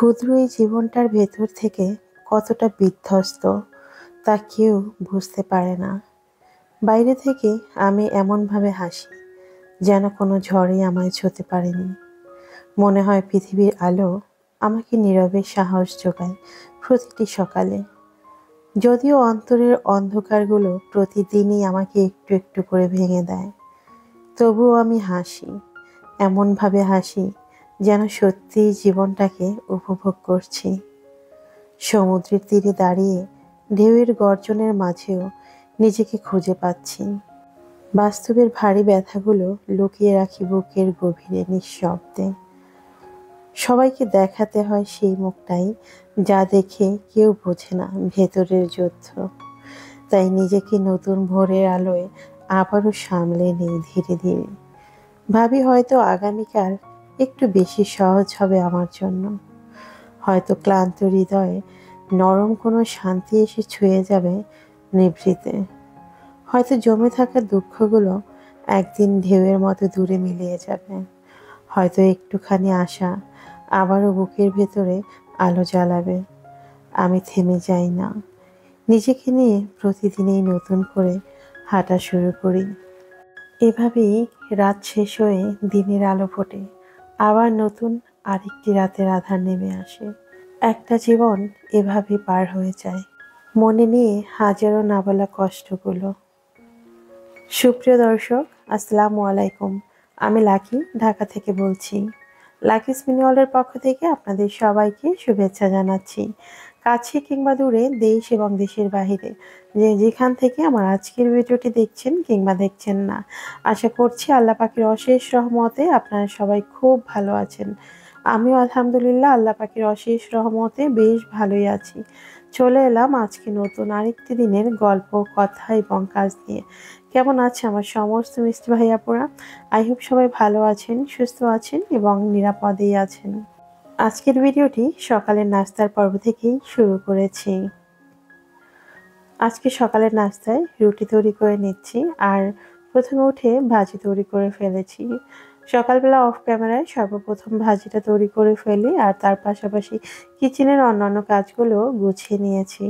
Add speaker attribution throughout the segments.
Speaker 1: ক্ষুদ্র এই জীবনটার ভেতর থেকে কতটা বিধ্বস্ত তা কেউ বুঝতে পারে না। বাইরে থেকে আমি এমনভাবে হাসি যেন কোনো ঝড়ই আমায় ছুঁতে পারেনি। মনে হয় পৃথিবীর আলো আমাকে নীরবে সাহস যোগায় প্রতিটি সকালে। যদিও অন্তরের অন্ধকারগুলো প্রতিদিনই আমাকে একটু একটু করে ভেঙে দেয়, তবুও আমি হাসি, এমনভাবে হাসি যেন সত্যিই জীবনটাকে উপভোগ করছি। সমুদ্রের তীরে দাঁড়িয়ে ঢেউয়ের গর্জনের মাঝেও নিজেকে খুঁজে পাচ্ছি। বাস্তবের ভারী ব্যথাগুলো লুকিয়ে রাখি বুকের গভীরে নিঃশব্দে। সবাইকে দেখাতে হয় সেই মুখটাই যা দেখে কেউ বোঝে না ভেতরের যুদ্ধ। তাই নিজেকে নতুন ভোরের আলোয় আবারও সামলে নেই ধীরে ধীরে। ভাবি হয়তো আগামীকাল একটু বেশি সহজ হবে আমার জন্য। হয়তো ক্লান্ত হৃদয়ে নরম কোনো শান্তি এসে ছুঁয়ে যাবে নিভৃতে। হয়তো জমে থাকা দুঃখগুলো একদিন ঢেউয়ের মতো দূরে মিলিয়ে যাবে। হয়তো একটুখানি আশা আবারও বুকের ভেতরে আলো জ্বালাবে। আমি থেমে যাই না, নিজেকে নিয়ে প্রতিদিনই নতুন করে হাঁটা শুরু করি। এভাবেই রাত শেষ হয়ে দিনের আলো ফোটে, আবার নতুন আরেকটি রাতের আঁধার নেমে আসে। একটা জীবন এভাবে পার হয়ে যায়, মনে নিয়ে হাজারো না বলা কষ্টগুলো। সুপ্রিয় দর্শক, আসসালামু আলাইকুম। আমি লাকি, ঢাকা থেকে বলছি। লাকিস মিনি ওয়ার্ল্ডের পক্ষ থেকে আপনাদের সবাইকে শুভেচ্ছা জানাচ্ছি। কাছে কিংবা দূরে, দেশ এবং দেশের বাহিরে যে যেখান থেকে আমার আজকের ভিডিওটি দেখছেন কিংবা দেখছেন না, আশা করছি আল্লাহ পাকের অশেষ রহমতে আপনারা সবাই খুব ভালো আছেন। আমিও আলহামদুলিল্লাহ আল্লাহ পাকের অশেষ রহমতে বেশ ভালোই আছি। চলে এলাম আজকে নতুন আরেকটি দিনের গল্প, কথা এবং কাজ নিয়ে। কেমন আছে আমার সমস্ত মিষ্টি ভাইয়াপুরা? আই হোপ সবাই ভালো আছেন, সুস্থ আছেন এবং নিরাপদেই আছেন। আজকের ভিডিওটি সকালের নাস্তার পর্ব থেকেই শুরু করেছি। আজকে সকালের নাস্তায় রুটি তৈরি করে নিচ্ছি, আর প্রথমে উঠে ভাজি তৈরি করে ফেলেছি। সকালবেলা অফ ক্যামেরায় সর্বপ্রথম ভাজিটা তৈরি করে ফেলি, আর তার পাশাপাশি কিচেনের অন্যান্য কাজগুলো গুছিয়ে নিয়েছি।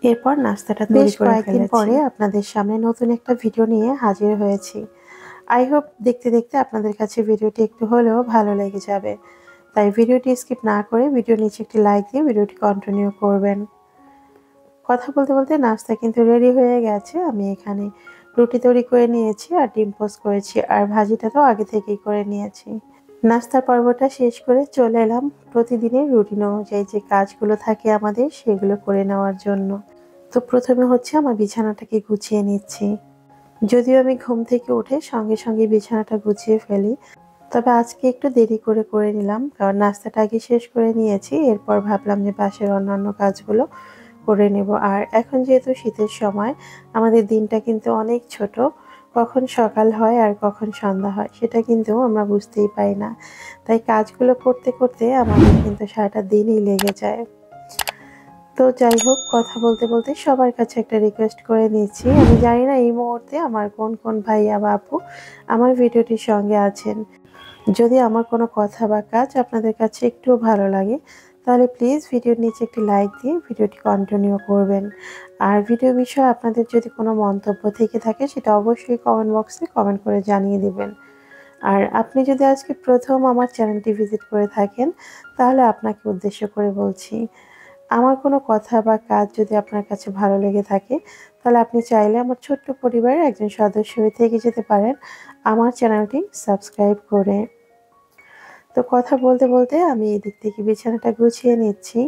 Speaker 1: এরপর নাস্তাটা তৈরি করে কয়েকদিন পরে আপনাদের সামনে নতুন একটা ভিডিও নিয়ে হাজির হয়েছি। আই হোপ দেখতে দেখতে আপনাদের কাছে ভিডিওটি একটু হলেও ভালো লেগে যাবে। তাই ভিডিওটি স্কিপ না করে ভিডিওর নিচে একটি লাইক দিয়ে ভিডিওটি কন্টিনিউ করবেন। কথা বলতে বলতে নাস্তা কিন্তু রেডি হয়ে গেছে। আমি এখানে রুটি তৈরি করে নিয়েছি আর ডিম পোস্ট করেছি, আর ভাজিটা তো আগে থেকেই করে নিয়েছি। নাস্তার পর্বটা শেষ করে চলে এলাম প্রতিদিনের রুটিন অনুযায়ী যে কাজগুলো থাকে আমাদের সেগুলো করে নেওয়ার জন্য। তো প্রথমে হচ্ছে আমার বিছানাটাকে গুছিয়ে নিচ্ছি। যদিও আমি ঘুম থেকে উঠে সঙ্গে সঙ্গে বিছানাটা গুছিয়ে ফেলি, তবে আজকে একটু দেরি করে করে নিলাম, কারণ নাস্তাটা আগে শেষ করে নিয়েছি। এরপর ভাবলাম যে বাসার অন্যান্য কাজগুলো করে নেব। আর এখন যেহেতু শীতের সময়, আমাদের দিনটা কিন্তু অনেক ছোট। কখন সকাল হয় আর কখন সন্ধ্যা হয় সেটা কিন্তু আমরা বুঝতেই পাই না। তাই কাজগুলো করতে করতে আমাদের কিন্তু সারাটা দিনই লেগে যায়। তো যাই হোক, কথা বলতে বলতে সবার কাছে একটা রিকোয়েস্ট করে নিচ্ছি। আমি জানি না এই মুহূর্তে আমার কোন কোন ভাইয়া বা আপু আমার ভিডিওটির সঙ্গে আছেন। যদি আমার কোনো কথা বা কাজ আপনাদের কাছে একটুও ভালো লাগে, তাহলে প্লিজ ভিডিওর নিচে একটি লাইক দিয়ে ভিডিওটি কন্টিনিউ করবেন। আর ভিডিও বিষয়ে আপনাদের যদি কোনো মন্তব্য থেকে থাকে সেটা অবশ্যই কমেন্ট বক্সে কমেন্ট করে জানিয়ে দেবেন। আর আপনি যদি আজকে প্রথম আমার চ্যানেলটি ভিজিট করে থাকেন, তাহলে আপনাকে উদ্দেশ্য করে বলছি, আমার কোনো কথা বা কাজ যদি আপনার কাছে ভালো লেগে থাকে, তাহলে আপনি চাইলে আমার ছোট্ট পরিবারের একজন সদস্য হয়ে থেকে যেতে পারেন আমার চ্যানেলটি সাবস্ক্রাইব করে। তো কথা বলতে বলতে আমি এদিক থেকে বিছানাটা গুছিয়ে নিচ্ছি।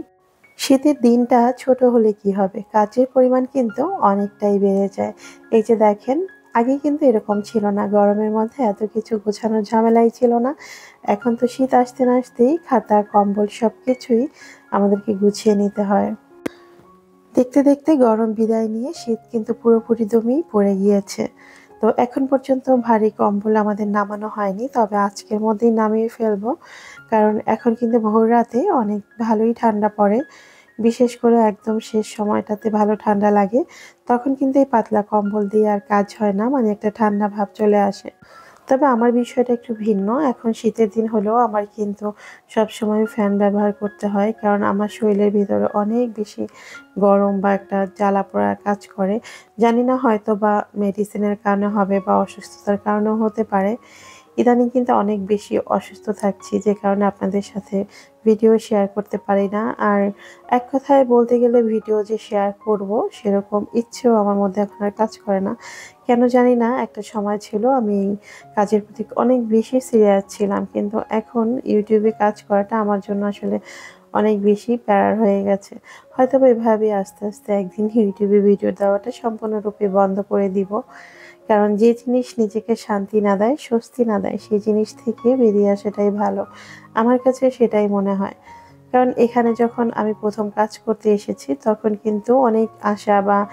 Speaker 1: শীতের দিনটা ছোট হলে কি হবে, কাজের পরিমাণ কিন্তু অনেকটাই বেড়ে যায়। এই যে দেখেন, আগে কিন্তু এরকম ছিল না, গরমের মধ্যে এত কিছু গোছানোর ঝামেলাই ছিল না। এখন তো শীত আসতে না আসতেই খাতা কম্বল সবকিছুই আমাদেরকে গুছিয়ে নিতে হয়। দেখতে দেখতে গরম বিদায় নিয়ে শীত কিন্তু পুরোপুরি দমই পড়ে গিয়েছে। তো এখন পর্যন্ত ভারী কম্বল আমাদের নামানো হয়নি, তবে আজকের মধ্যেই নামিয়ে ফেলবো, কারণ এখন কিন্তু ভোর রাতে অনেক ভালোই ঠান্ডা পড়ে। বিশেষ করে একদম শেষ সময়টাতে ভালো ঠান্ডা লাগে, তখন কিন্তু এই পাতলা কম্বল দিয়ে আর কাজ হয় না, মানে একটা ঠান্ডা ভাব চলে আসে। তবে আমার বিষয়টা একটু ভিন্ন। এখন শীতের দিন হলেও আমার কিন্তু সবসময় ফ্যান ব্যবহার করতে হয়। কারণ আমার শরীরের ভিতরে অনেক বেশি গরম বা একটা জ্বালা-পোড়া কাজ করে। জানি না হয়তোবা মেডিসিনের কারণে হবে বা অসুস্থতার কারণেও হতে পারে। ইদানিং কিন্তু অনেক বেশি অসুস্থ থাকছি, যে কারণে আপনাদের সাথে ভিডিও শেয়ার করতে পারি না। আর এক কথায় বলতে গেলে ভিডিও যে শেয়ার করব সেরকম ইচ্ছেও আমার মধ্যে এখন আর কাজ করে না। কেন জানি না, একটা সময় ছিল আমি কাজের প্রতি অনেক বেশি সিরিয়াস ছিলাম। কিন্তু এখন YouTube এ কাজ করাটা আমার জন্য আসলে অনেক বেশি প্যারার হয়ে গেছে। হয়তোবা এভাবেই আস্তে, আস্তে একদিন YouTube এ ভিডিও দেওয়াটা সম্পূর্ণরূপে বন্ধ করে দিব। কারণ যে জিনিস নিজেকে শান্তি না দেয়, স্বস্তি না দেয়, সেই জিনিস থেকে বেরিয়ে আসাটাই ভালো। আমার কাছে সেটাই মনে হয়। কারণ এখানে যখন আমি ১ম কাজ করতে এসেছি, তখন কিন্তু অনেক আশা বা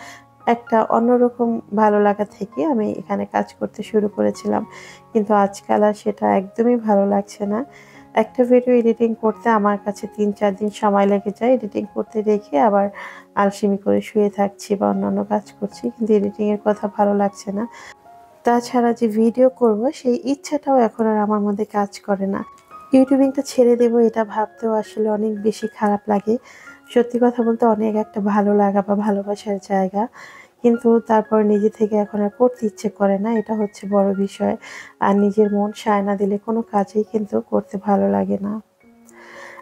Speaker 1: একটা অন্যরকম ভালো লাগা থেকে আমি এখানে কাজ করতে শুরু করেছিলাম। কিন্তু আজকাল আর সেটা একদমই ভালো লাগছে না। একটা ভিডিও এডিটিং করতে আমার কাছে ৩-৪ দিন সময় লেগে যায়। এডিটিং করতে রেখে আবার আলসেমি করে শুয়ে থাকছি বা অন্যান্য কাজ করছি। কিন্তু এডিটিং এর কথা ভালো লাগছে না। তাছাড়া যে ভিডিও করব সেই ইচ্ছাটাও এখন আর আমার মধ্যে কাজ করে না। ইউটিউবিংটা ছেড়ে দেব এটা ভাবতেও আসলে অনেক বেশি খারাপ লাগে। সত্যি কথা বলতে অনেক একটা ভালো লাগা বা ভালোবাসার জায়গা। কিন্তু তারপর নিজে থেকে এখন আর করতে ইচ্ছে করে না। এটা হচ্ছে বড় বিষয়। আর নিজের মন সায় না দিলে কোনো কাজেই কিন্তু করতে ভালো লাগে না।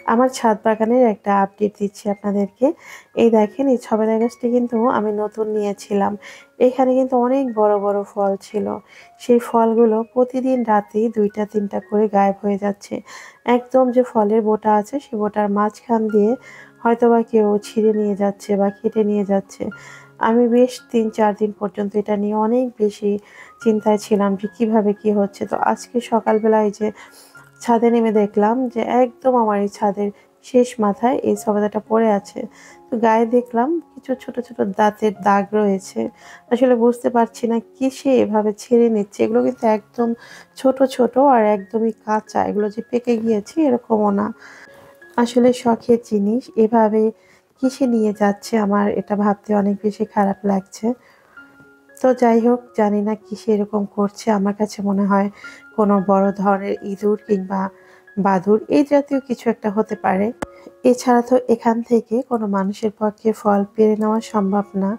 Speaker 1: আমার ছাদ বাগানের একটা আপডেট দিচ্ছি আপনাদেরকে। এই দেখেন, এই সবেদা গাছটি কিন্তু আমি নতুন নিয়েছিলাম। এখানে কিন্তু অনেক বড়, বড় ফল ছিল। সেই ফলগুলো প্রতিদিন রাতেই ২টা-৩টা করে গায়েব হয়ে যাচ্ছে। একদম যে ফলের বোটা আছে, সে বোটার মাঝখান দিয়ে হয়তোবা কেউ ছিঁড়ে নিয়ে যাচ্ছে বা কেটে নিয়ে যাচ্ছে। আমি বেশ ৩-৪ দিন পর্যন্ত এটা নিয়ে অনেক বেশি চিন্তায় ছিলাম যে কিভাবে কি হচ্ছে। তো আজকে সকালবেলা এই যে ছাদে নেমে দেখলাম যে একদম আমার এই ছাদের শেষ মাথায় এই সবেদাটা পড়ে আছে। তো গায়ে দেখলাম কিছু ছোট, ছোট দাঁতের দাগ রয়েছে। আসলে বুঝতে পারছি না কিসে এভাবে ছিঁড়ে নিচ্ছে। এগুলো কিন্তু একদম ছোট, ছোট আর একদমই কাঁচা। এগুলো যে পেকে গিয়েছে এরকমও না। আসলে শখের জিনিস এভাবে কিসে নিয়ে যাচ্ছে, আমার এটা ভাবতে অনেক বেশি খারাপ লাগছে। তো যাই হোক, জানি না কিসে এরকম করছে। আমার কাছে মনে হয় কোনো বড় ধরনের ইঁদুর কিংবা বাদুড় এই জাতীয় কিছু একটা হতে পারে। এছাড়া তো এখান থেকে কোনো মানুষের পক্ষে ফল পেড়ে নেওয়া সম্ভব না।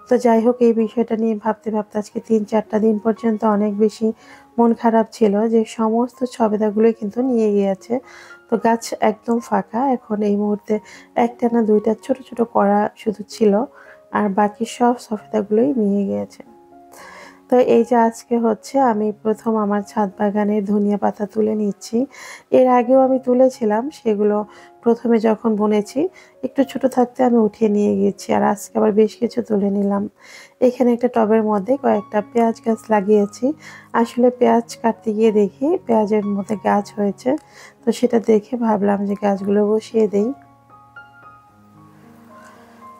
Speaker 1: তো যাই হোক, এই বিষয়টা নিয়ে ভাবতে, ভাবতে আজকে ৩-৪টা দিন পর্যন্ত অনেক বেশি মন খারাপ ছিল যে সমস্ত সবেদাগুলোই কিন্তু নিয়ে গিয়েছে। তো গাছ একদম ফাঁকা। এখন এই মুহূর্তে ১টা না ২টা ছোট, ছোট কড়া শুধু ছিল। আর বাকি সব সফেদাগুলোই নিয়ে গিয়েছে। তো এই যে আজকে হচ্ছে আমি ১ম আমার ছাদ বাগানের ধনিয়া পাতা তুলে নিচ্ছি। এর আগেও আমি তুলেছিলাম। সেগুলো ১ম এ যখন বুনেছি, একটু ছোট থাকতে আমি উঠিয়ে নিয়ে গিয়েছি। আর আজকে আবার বেশ কিছু তুলে নিলাম। এখানে একটা টবের মধ্যে কয়েকটা পেঁয়াজ গাছ লাগিয়েছি। আসলে পেঁয়াজ কাটতে গিয়ে দেখি পেঁয়াজের মধ্যে গাছ হয়েছে। তো সেটা দেখে ভাবলাম যে গাছগুলো বসিয়ে দেই।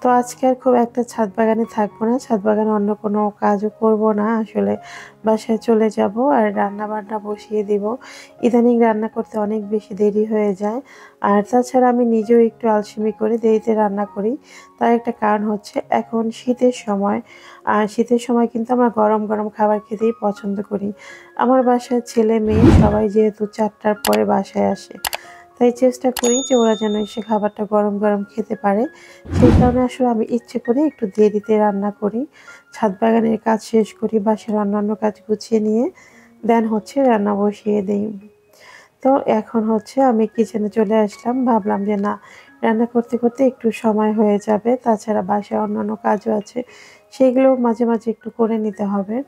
Speaker 1: তো আজকে আর খুব একটা ছাদ বাগানে থাকবো না। ছাদ বাগানে অন্য কোনো কাজও করব না। আসলে বাসায় চলে যাব আর রান্না-বান্না বসিয়ে দিব। ইদানিং রান্না করতে অনেক বেশি দেরি হয়ে যায়। আর তাছাড়া আমি নিজেও একটু আলসেমি করে দেরিতে রান্না করি। তার একটা কারণ হচ্ছে এখন শীতের সময়। আর শীতের সময় কিন্তু আমরা গরম, গরম খাবার খেতেই পছন্দ করি। আমার বাসায় ছেলে-মেয়ে সবাই যেহেতু ৪টার পরে বাসায় আসে। তাই চেষ্টা করি যে ওরা যেন এসে খাবারটা গরম, গরম খেতে পারে। সেই কারণে আসলে আমি ইচ্ছে করে একটু দেরিতে রান্না করি। ছাদ বাগানের কাজ শেষ করি, বাসার অন্যান্য কাজ গুছিয়ে নিয়ে দেন হচ্ছে রান্না বসিয়ে দেই। তো এখন হচ্ছে আমি কিচেনে চলে আসলাম। ভাবলাম যে না, রান্না করতে, করতে একটু সময় হয়ে যাবে। তাছাড়া বাসায় অন্যান্য কাজও আছে। সেগুলোও মাঝে, মাঝে একটু করে নিতে হবে।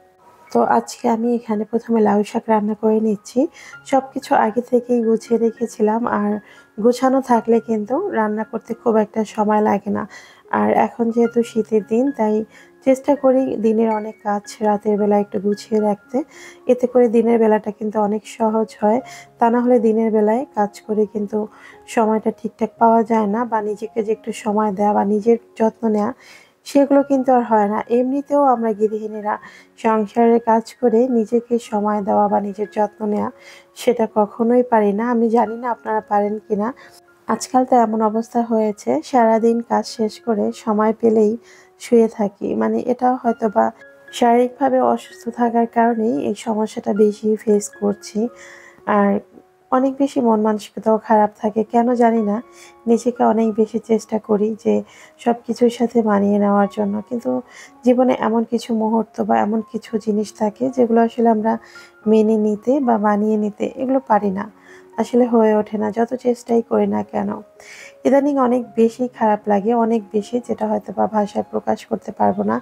Speaker 1: তো আজকে আমি এখানে ১ম এ লাউ শাক রান্না করে নিচ্ছি। সবকিছু আগে থেকেই গুছিয়ে রেখেছিলাম। আর গোছানো থাকলে কিন্তু রান্না করতে খুব একটা সময় লাগে না। আর এখন যেহেতু শীতের দিন, তাই চেষ্টা করি দিনের অনেক কাজ রাতের বেলা একটু গুছিয়ে রাখতে। এতে করে দিনের বেলাটা কিন্তু অনেক সহজ হয়। তা না হলে দিনের বেলায় কাজ করে কিন্তু সময়টা ঠিকঠাক পাওয়া যায় না, বা নিজেকে যে একটু সময় দেওয়া বা নিজের যত্ন নেওয়া, সেগুলো কিন্তু আর হয় না। এমনিতেও আমরা গৃহিণীরা সংসারের কাজ করে নিজেকে সময় দেওয়া বা নিজের যত্ন নেওয়া, সেটা কখনোই পারি না। আমি জানি না আপনারা পারেন কিনা। আজকাল তো এমন অবস্থা হয়েছে, সারাদিন কাজ শেষ করে সময় পেলেই শুয়ে থাকি। মানে এটা হয়তোবা শারীরিকভাবে অসুস্থ থাকার কারণেই এই সমস্যাটা বেশি ফেস করছি। আর অনেক বেশি মন মানসিকতাও খারাপ থাকে। কেন জানি না। নিজেকে অনেক বেশি চেষ্টা করি যে সবকিছুর সাথে মানিয়ে নেওয়ার জন্য। কিন্তু জীবনে এমন কিছু মুহূর্ত বা এমন কিছু জিনিস থাকে যেগুলো আসলে আমরা মেনে নিতে বা মানিয়ে নিতে এগুলো পারি না। আসলে হয়ে ওঠে না যত চেষ্টাই করি না কেন। ইদানিং অনেক বেশি খারাপ লাগে, অনেক বেশি, যেটা হয়তোবা ভাষায় প্রকাশ করতে পারবো না।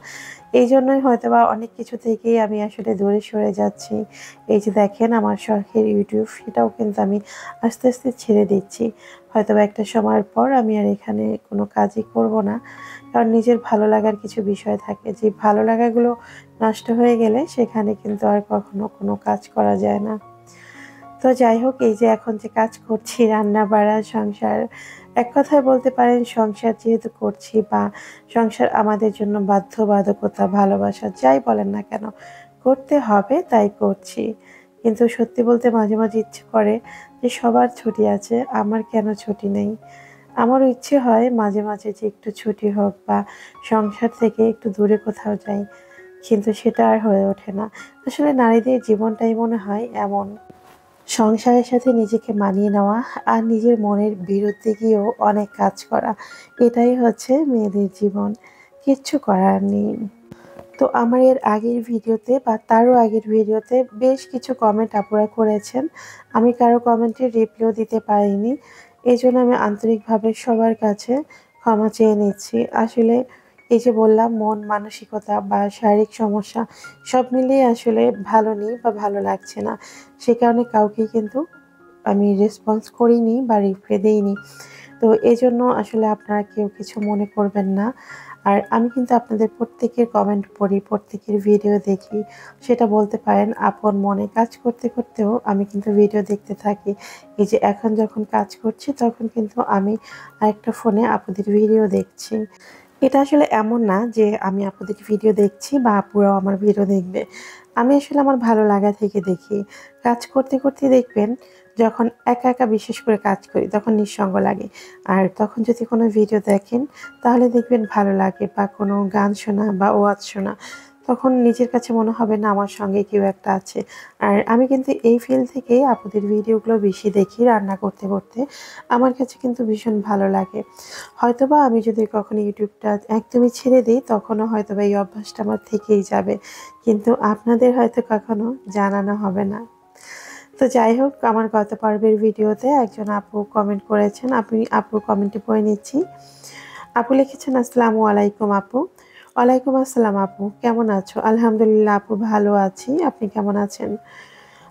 Speaker 1: এইজন্যই হয়তোবা অনেক কিছু থেকেই আমি আসলে দূরে সরে যাচ্ছি। এই যে দেখেন আমার শখের YouTube, সেটাও কিন্তু আমি আস্তে, আস্তে ছেড়ে দিচ্ছি। হয়তোবা একটা সময়ের পর আমি আর এখানে কোনো কাজই করব না। কারণ নিজের ভালো লাগার কিছু বিষয় থাকে। যে ভালো লাগাগুলো নষ্ট হয়ে গেলে সেখানে কিন্তু আর কখনো কোনো কাজ করা যায় না। তো যাই হোক, এই যে এখন যে কাজ করছি রান্না-বাড়া, সংসার, এক কথায় বলতে পারেন সংসার যেহেতু করছি বা সংসার আমাদের জন্য বাধ্যবাধকতা, ভালোবাসা যাই বলেন না কেন করতে হবে তাই করছি। কিন্তু সত্যি বলতে মাঝে, মাঝে ইচ্ছে করে যে সবার ছুটি আছে, আমার কেন ছুটি নেই? আমারও ইচ্ছে হয় মাঝে, মাঝে যে একটু ছুটি হোক বা সংসার থেকে একটু দূরে কোথাও যাই। কিন্তু সেটা আর হয়ে ওঠে না। আসলে নারীদের জীবনটাই মনে হয় এমন। সংসারের সাথে নিজেকে মানিয়ে নেওয়া আর নিজের মনের বিরুদ্ধে গিয়েও অনেক কাজ করা। এটাই হচ্ছে মেয়েদের জীবন। কিচ্ছু করার নেই। তো আমার এর আগের ভিডিওতে বা তারও আগের ভিডিওতে বেশ কিছু কমেন্ট আপুরা করেছেন। আমি কারো কমেন্টের রিপ্লাইও দিতে পারিনি। এজন্য আমি আন্তরিকভাবে সবার কাছে ক্ষমা চেয়ে নিচ্ছি। আসলে এই যে বললাম মন মানসিকতা বা শারীরিক সমস্যা সব মিলিয়ে আসলে ভালো নেই বা ভালো লাগছে না। সে কারণে কাউকেই কিন্তু আমি রেসপন্স করিনি বা রিপ্লাই দেইনি। তো এজন্য আসলে আপনারা কেউ কিছু মনে করবেন না। আর আমি কিন্তু আপনাদের প্রত্যেকের কমেন্ট পড়ি, প্রত্যেকের ভিডিও দেখি। সেটা বলতে পারেন আপন মনে। কাজ করতে, করতেও আমি কিন্তু ভিডিও দেখতে থাকি। এই যে এখন যখন কাজ করছি তখন কিন্তু আমি আরেকটা ফোনে আপুদের ভিডিও দেখছি। এটা আসলে এমন না যে আমি আপুদের ভিডিও দেখছি বা আপুরাও আমার ভিডিও দেখবে। আমি আসলে আমার ভালো লাগা থেকে দেখি। কাজ করতে, করতে দেখবেন যখন একা, একা বিশেষ করে কাজ করি তখন নিঃসঙ্গ লাগে। আর তখন যদি কোনো ভিডিও দেখেন তাহলে দেখবেন ভালো লাগে বা কোনো গান শোনা বা ওয়াজ শোনা, তখন নিজের কাছে মনে হবে না আমার সঙ্গে কেউ একটা আছে। আর আমি কিন্তু এই ফিল থেকেই আপুদের ভিডিওগুলো বেশি দেখি রান্না করতে, করতে। আমার কাছে কিন্তু ভীষণ ভালো লাগে। হয়তোবা আমি যদি কখনো ইউটিউবটা একদমই ছেড়ে দিই তখনও হয়তোবা এই অভ্যাসটা আমার থেকেই যাবে। কিন্তু আপনাদের হয়তো কখনো জানানো হবে না। তো যাই হোক, আমার গত পর্বের ভিডিওতে একজন আপু কমেন্ট করেছেন। আমি আপুর কমেন্টটি পড়ে নিচ্ছি। আপু লিখেছেন, আসসালামু আলাইকুম আপু। ওয়ালাইকুম আসসালাম আপু। কেমন আছো? আলহামদুলিল্লাহ আপু ভালো আছি। আপনি কেমন আছেন?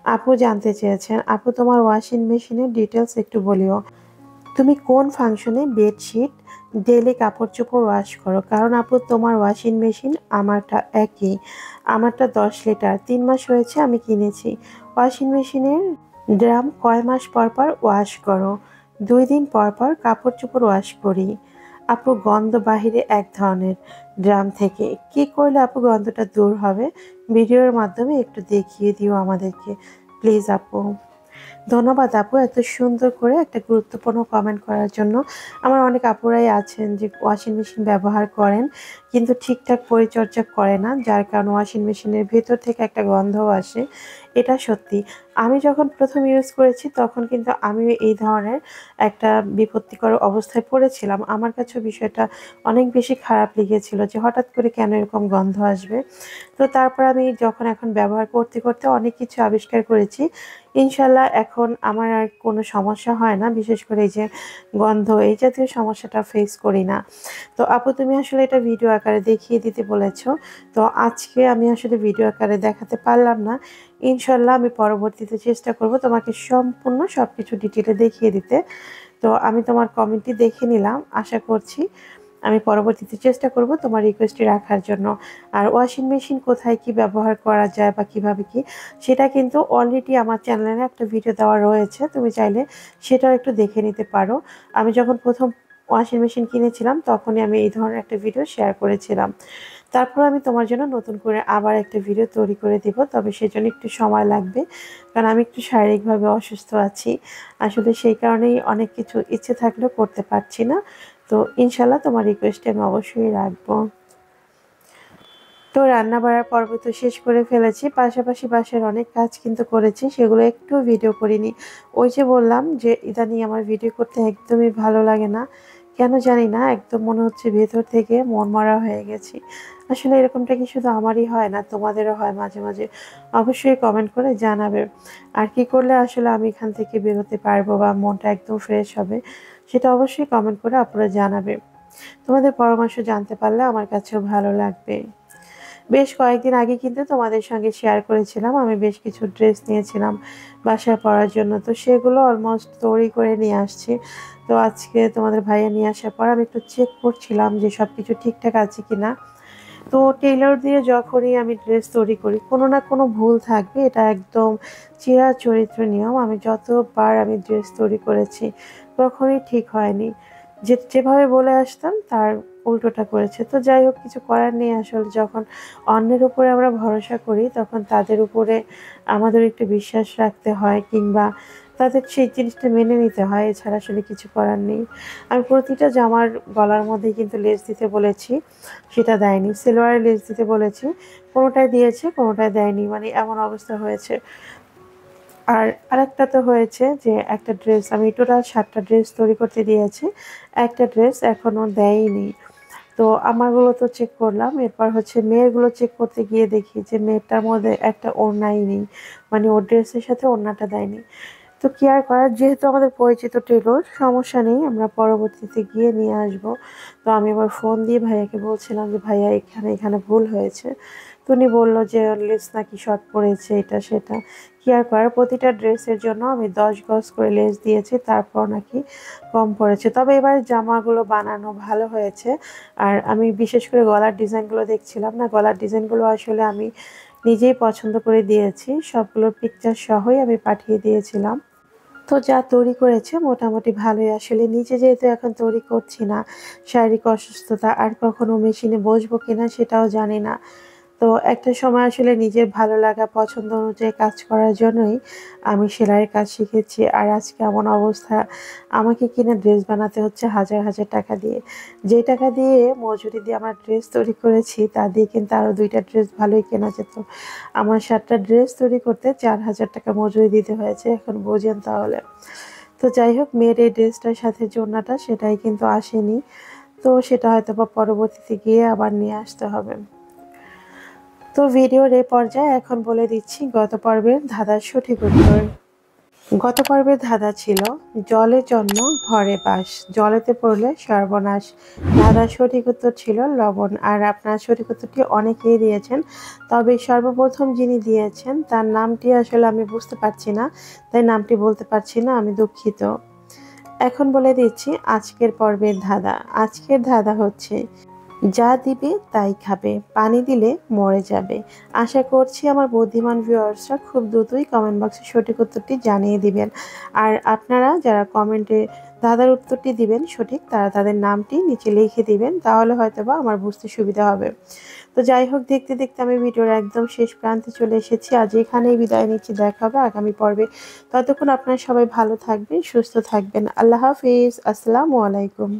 Speaker 1: আপু জানতে চেয়েছেন, আপু তোমার ওয়াশিং মেশিনের ডিটেইলস একটু বলিও। তুমি কোন ফাংশনে বেডশিট, ডেইলি কাপড়-চোপড় ওয়াশ করো? কারণ আপু তোমার ওয়াশিং মেশিন আমারটা একই। আমারটা ১০ লিটার। ৩ মাস হয়েছে আমি কিনেছি। ওয়াশিং মেশিনের ড্রাম কয় মাস পর, পর ওয়াশ করো? ২ দিন পর, পর কাপড়-চোপড় ওয়াশ করি। আপু গন্ধ বাহিরে এক ধরনের ড্রাম থেকে। কি করলে আপু গন্ধটা দূর হবে? ভিডিওর মাধ্যমে একটু দেখিয়ে দিও আমাদেরকে। প্লিজ আপু। ধন্যবাদ আপু এত সুন্দর করে একটা গুরুত্বপূর্ণ কমেন্ট করার জন্য। আমার অনেক আপুরাই আছেন যে ওয়াশিং মেশিন ব্যবহার করেন কিন্তু ঠিকঠাক পরিচর্যা করে না। যার কারণে ওয়াশিং মেশিনের ভেতর থেকে একটা গন্ধও আসে। এটা সত্যি। আমি যখন ১ম ইউজ করেছি তখন কিন্তু আমিও এই ধরনের একটা বিপত্তিকর অবস্থায় পড়েছিলাম। আমার কাছেও বিষয়টা অনেক বেশি খারাপ লেগেছিল যে হঠাৎ করে কেন এরকম গন্ধ আসবে। তো তারপর আমি যখন এখন ব্যবহার করতে, করতে অনেক কিছু আবিষ্কার করেছি। ইনশাআল্লাহ এখন আমার আর কোনো সমস্যা হয় না। বিশেষ করে এই যে গন্ধ এই জাতীয় সমস্যাটা ফেস করি না। তো আপু তুমি আসলে এটা ভিডিও আকারে দেখিয়ে দিতে বলেছ। তো আজকে আমি আসলে ভিডিও আকারে দেখাতে পারলাম না। ইনশাআল্লাহ আমি পরবর্তীতে চেষ্টা করব তোমাকে সম্পূর্ণ সবকিছু ডিটেইলে দেখিয়ে দিতে। তো আমি তোমার কমেন্টটি দেখে নিলাম। আশা করছি আমি পরবর্তীতে চেষ্টা করব তোমার রিকোয়েস্টটি রাখার জন্য। আর ওয়াশিং মেশিন কোথায় কি ব্যবহার করা যায় বা কিভাবে কি, সেটা কিন্তু অলরেডি আমার চ্যানেলে একটা ভিডিও দেওয়া রয়েছে। তুমি চাইলে সেটাও একটু দেখে নিতে পারো। আমি যখন ১ম ওয়াশিং মেশিন কিনেছিলাম তখনই আমি এই ধরনের একটা ভিডিও শেয়ার করেছিলাম। তারপর আমি তোমার জন্য নতুন করে আবার একটা ভিডিও তৈরি করে দিব। তবে সেজন্য একটু সময় লাগবে। কারণ আমি একটু শারীরিকভাবে অসুস্থ আছি। আসলে সেই কারণেই অনেক কিছু ইচ্ছে থাকলেও করতে পারছি না। তো ইনশাআল্লাহ তোমার রিকোয়েস্টটি আমি অবশ্যই রাখবো। তো রান্না বাড়ার পর্ব তো শেষ করে ফেলেছি, পাশাপাশি বাসার অনেক কাজ কিন্তু করেছি, সেগুলো একটু ভিডিও করিনি। ওই যে বললাম যে ইদানিং আমার ভিডিও করতে একদমই ভালো লাগে না, কেন জানি না, একদম মনে হচ্ছে ভেতর থেকে মনমরা হয়ে গেছি। আসলে এরকমটা কি শুধু আমারই হয় না, তোমাদেরও হয় মাঝে মাঝে? অবশ্যই কমেন্ট করে জানাবে। আর কি করলে আসলে আমি এখান থেকে বেরোতে পারবো বা মনটা একদম ফ্রেশ হবে, সেটা অবশ্যই কমেন্ট করে আপনারা জানাবে। তোমাদের পরামর্শ জানতে পারলে আমার কাছেও ভালো লাগবে। বেশ কয়েকদিন আগে কিন্তু তোমাদের সঙ্গে শেয়ার করেছিলাম আমি বেশ কিছু ড্রেস নিয়েছিলাম বাসায় পরার জন্য, তো সেগুলো অলমোস্ট তৈরি করে নিয়ে আসছি। তো আজকে তোমাদের ভাইয়া নিয়ে আসার পর আমি একটু চেক করছিলাম যে সব কিছু ঠিকঠাক আছে কিনা। তো টেইলর দিয়ে যখনই আমি ড্রেস তৈরি করি কোনো না কোনো ভুল থাকবে, এটা একদম চিরাচরিত নিয়ম। আমি যতবার আমি ড্রেস তৈরি করেছি কখনোই ঠিক হয়নি, যেভাবে বলে আসতাম তার উল্টোটা করেছে। তো যাই হোক, কিছু করার নেই। আসলে যখন অন্যের উপরে আমরা ভরসা করি তখন তাদের উপরে আমাদের একটু বিশ্বাস রাখতে হয়, কিংবা তাদের সেই জিনিসটা মেনে নিতে হয়, এছাড়া আসলে কিছু করার নেই। আমি প্রতিটা জামার গলার মধ্যেই কিন্তু লেস দিতে বলেছি, সেটা দেয়নি। সেলোয়ারে লেস দিতে বলেছি, কোনোটায় দিয়েছে কোনোটায় দেয়নি, মানে এমন অবস্থা হয়েছে। আর আরেকটা তো হয়েছে যে একটা ড্রেস আমি টোটাল 7টা ড্রেস তৈরি করতে দিয়েছি, একটা ড্রেস এখনও দেয়নি। তো আমারগুলো তো চেক করলাম, এরপর হচ্ছে মেয়েরগুলো চেক করতে গিয়ে দেখি যে মেয়েরটার মধ্যে একটা ওড়নাই নেই, মানে ওর ড্রেসের সাথে ওড়নাটা দেয়নি। তো কি আর করার, যেহেতু আমাদের পরিচিত টেলর, সমস্যা নেই, আমরা পরবর্তীতে গিয়ে নিয়ে আসব। তো আমি আবার ফোন দিয়ে ভাইয়াকে বলছিলাম যে ভাইয়া এখানে এখানে ভুল হয়েছে। তো উনি বললো যে লেস নাকি শর্ট পড়েছে, এটা সেটা। কি আর করার, প্রতিটা ড্রেসের জন্য আমি 10 গজ করে লেস দিয়েছি, তারপর নাকি কম পড়েছে। তবে এবার জামাগুলো বানানো ভালো হয়েছে। আর আমি বিশেষ করে গলার ডিজাইনগুলো দেখছিলাম না, গলার ডিজাইনগুলো আসলে আমি নিজেই পছন্দ করে দিয়েছি, সবগুলোর পিকচার সহই আমি পাঠিয়ে দিয়েছিলাম। তো যা তৈরি করেছে মোটামুটি ভালোই। আসলে নিজে যেহেতু এখন তৈরি করছি না, শারীরিক অসুস্থতা, আর কখনো মেশিনে বসবো কিনা সেটাও জানি না। তো একটা সময় আসলে নিজের ভালো লাগা পছন্দ অনুযায়ী কাজ করার জন্যই আমি সেলাইয়ের কাজ শিখেছি। আর আজকে এমন অবস্থা, আমাকে কিনা ড্রেস বানাতে হচ্ছে হাজার হাজার টাকা দিয়ে। যে টাকা দিয়ে মজুরি দিয়ে আমরা ড্রেস তৈরি করেছি তা দিয়ে কিন্তু আরও 2টা ড্রেস ভালোই কেনা যেত। আমার 7টা ড্রেস তৈরি করতে 4000 টাকা মজুরি দিতে হয়েছে, এখন বোঝেন তাহলে। তো যাই হোক, মেয়ের এই ড্রেসটার সাথে জোড়নাটা সেটাই কিন্তু আসেনি। তো সেটা হয়তো বা পরবর্তীতে গিয়ে আবার নিয়ে আসতে হবে। তো ভিডিওর এই পর্যায়ে এখন বলে দিচ্ছি গত পর্বের ধাঁধার সঠিক উত্তর। গত পর্বের ধাঁধা ছিল জলে জন্ম ঘরে বাস, জলেতে পড়লে সর্বনাশ। ধাঁধার সঠিক উত্তর ছিল লবণ। আর আপনার সঠিক উত্তরটি অনেকেই দিয়েছেন, তবে সর্বপ্রথম যিনি দিয়েছেন তার নামটি আসলে আমি বুঝতে পারছি না, তাই নামটি বলতে পারছি না, আমি দুঃখিত। এখন বলে দিচ্ছি আজকের পর্বের ধাঁধা। আজকের ধাঁধা হচ্ছে যা দিবে তাই খাবে, পানি দিলে মরে যাবে। আশা করছি আমার বুদ্ধিমান ভিউয়ার্সরা খুব দ্রুতই কমেন্ট বক্সে সঠিক উত্তরটি জানিয়ে দিবেন। আর আপনারা যারা কমেন্টে ধাঁধার উত্তরটি দিবেন সঠিক, তারা তাদের নামটি নিচে লিখে দিবেন, তাহলে হয়তোবা আমার বুঝতে সুবিধা হবে। তো যাই হোক, দেখতে দেখতে আমি ভিডিওর একদম শেষ প্রান্তে চলে এসেছি। আজ এখানেই বিদায় নিচ্ছি, দেখা হবে আগামী পর্বে। ততক্ষণ আপনারা সবাই ভালো থাকবেন, সুস্থ থাকবেন। আল্লাহ হাফিজ, আসসালামু আলাইকুম।